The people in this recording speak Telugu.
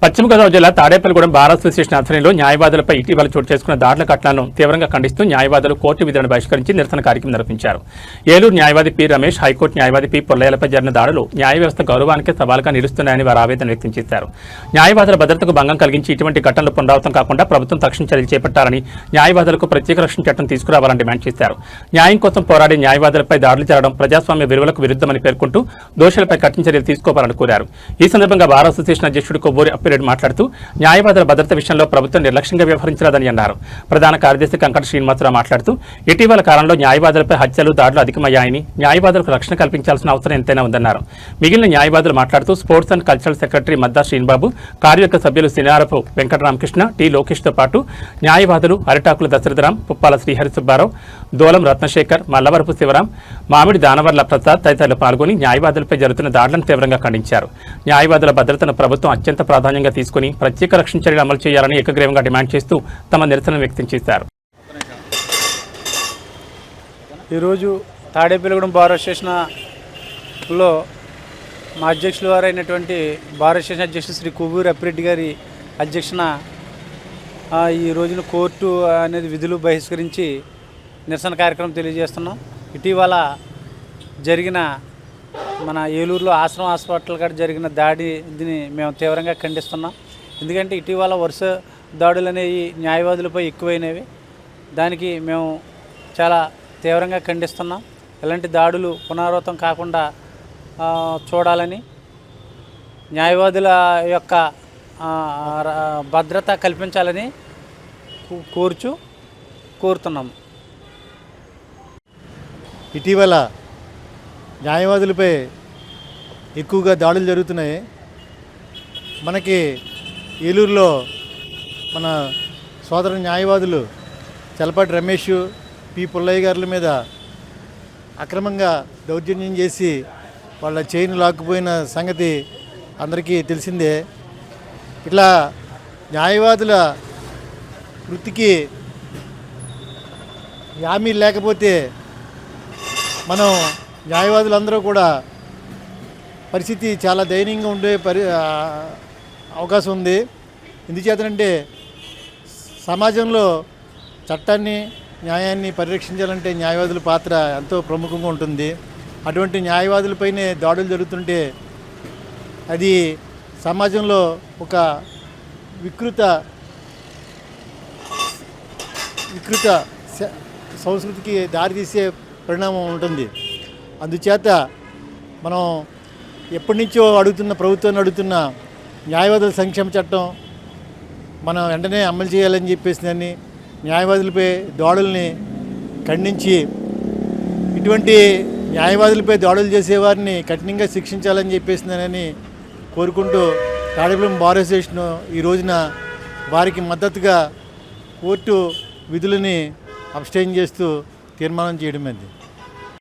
పశ్చిమ గోదావరి జిల్లా తాడేపల్లిగూడెం బార్ అసోసియేషన్ ఆధ్వర్యంలో న్యాయవాదులపై ఇటీవల చోటు చేసుకున్న దాడుల ఘటనలను తీవ్రంగా ఖండిస్తూ న్యాయవాదులు కోర్టు విధులను బహిష్కరించి నిరసన కార్యక్రమం నిర్వహించారు. ఏలూరు న్యాయవాది పి రమేష్, హైకోర్టు న్యాయవాది పి పుల్లయ్యలపై జరిగిన దాడులు న్యాయ వ్యవస్థ గౌరవానికి సవాలుగా నిలుస్తున్నాయని వారు ఆవేదన వ్యక్తం చేశారు. న్యాయవాదుల భద్రతకు భంగం కలిగించి ఇటువంటి ఘటనలు పునరావృతం కాకుండా ప్రభుత్వం తక్షణ చర్యలు చేపట్టాలని, న్యాయవాదులకు ప్రత్యేక రక్షణ చట్టం తీసుకురావాలని డిమాండ్ చేశారు. న్యాయం కోసం పోరాడే న్యాయవాదులపై దాడులు జరగడం ప్రజాస్వామ్య విలువలకు విరుద్ధమని పేర్కొంటూ దోషులపై కఠిన చర్యలు తీసుకోవాలని కోరారు. ఈ సందర్భంగా బార్ అసోసియేషన్ అధ్యక్షుడు కొవ్వూరి అప్పిరెడ్డి మాట్లాడుతూ న్యాయవాదుల భద్రత విషయంలో ప్రభుత్వం నిర్లక్ష్యంగా వ్యవహరించలేదని అన్నారు. ప్రధాన కార్యదర్శి కంకట శ్రీనివాసరావు మాట్లాడుతూ ఇటీవల కాలంలో న్యాయవాదులపై హత్యలు, దాడులు అధికమయ్యాయని, న్యాయవాదులకు రక్షణ కల్పించాల్సిన అవసరం ఎంతైనా ఉందన్నారు. మిగిలిన న్యాయవాదులు మాట్లాడుతూ sports and cultural secretary Madda Srinibabu, కార్యవర్గ సభ్యులు సినారపు వెంకటరామకృష్ణ, టి లోకేష్తో పాటు న్యాయవాదులు అరిటాకుల దశరథరాం, పుప్పాల శ్రీహరి సుబ్బారావు, దోలం రత్నశేఖర్, మల్లవరపు శివరాం, మామిడి దానవర్ల ప్రసాద్ తదితరులు పాల్గొని న్యాయవాదులపై జరుగుతున్న దాడులను తీవ్రంగా ఖండించారు. న్యాయవాదుల భద్రతను ప్రభుత్వం అత్యంత ప్రాధాన్యంగా తీసుకుని ప్రత్యేక రక్షణ చర్యలు అమలు చేయాలని ఏకగ్రీవంగా డిమాండ్ చేస్తూ తమ నిరసన వ్యక్తం చేశారు. ఈరోజు తాడేపల్లిగూడెం బార్ అసోసియేషన్లో మా అధ్యక్షుల వారైనటువంటి బార్ అసోసియేషన్ అధ్యక్షుడు శ్రీ కొవ్వూరి అప్పిరెడ్డి గారి అధ్యక్షన ఈ రోజున కోర్టు అనేది విధులు బహిష్కరించి నిరసన కార్యక్రమం తెలియజేస్తున్నాం. ఇటీవల జరిగిన మన ఏలూరులో ఆశ్రమ హాస్పిటల్ కాడ జరిగిన దాడిని మేము తీవ్రంగా ఖండిస్తున్నాం. ఎందుకంటే ఇటీవల వరుస దాడులు అనేవి న్యాయవాదులపై ఎక్కువైనవి. దానికి మేము చాలా తీవ్రంగా ఖండిస్తున్నాం. ఇలాంటి దాడులు పునరావృతం కాకుండా చూడాలని, న్యాయవాదుల యొక్క భద్రత కల్పించాలని కోరుతున్నాము. ఇటీవల న్యాయవాదులపై ఎక్కువగా దాడులు జరుగుతున్నాయి. మనకి ఏలూరులో మన సోదర న్యాయవాదులు చలపాటి రమేష్, పి పుల్లయ్య గారుల మీద అక్రమంగా దౌర్జన్యం చేసి వాళ్ళ చైన్ లాక్కుపోయిన సంగతి అందరికీ తెలిసిందే. ఇట్లా న్యాయవాదుల వృత్తికి హామీ లేకపోతే మనం న్యాయవాదులందరూ కూడా పరిస్థితి చాలా దయనీయంగా ఉండే అవకాశం ఉంది. ఎందుచేతనంటే సమాజంలో చట్టాన్ని, న్యాయాన్ని పరిరక్షించాలంటే న్యాయవాదుల పాత్ర ఎంతో ప్రముఖంగా ఉంటుంది. అటువంటి న్యాయవాదులపైనే దాడులు జరుగుతుంటే అది సమాజంలో ఒక వికృత సంస్కృతికి దారితీసే పరిణామం ఉంటుంది. అందుచేత మనం ఎప్పటి నుంచో ప్రభుత్వాన్ని అడుగుతున్న న్యాయవాదుల సంక్షేమ చట్టం మనం వెంటనే అమలు చేయాలని చెప్పేసి దాన్ని న్యాయవాదులపై దాడుల్ని ఖండించి ఇటువంటి న్యాయవాదులపై దాడులు చేసేవారిని కఠినంగా శిక్షించాలని చెప్పేసిందని కోరుకుంటూ తాడేపల్లిగూడెం బార్ అసోసియేషన్ ఈ రోజున వారికి మద్దతుగా కోర్టు విధులని అబ్స్టైన్ చేస్తూ తీర్మానం చేయడం అయింది.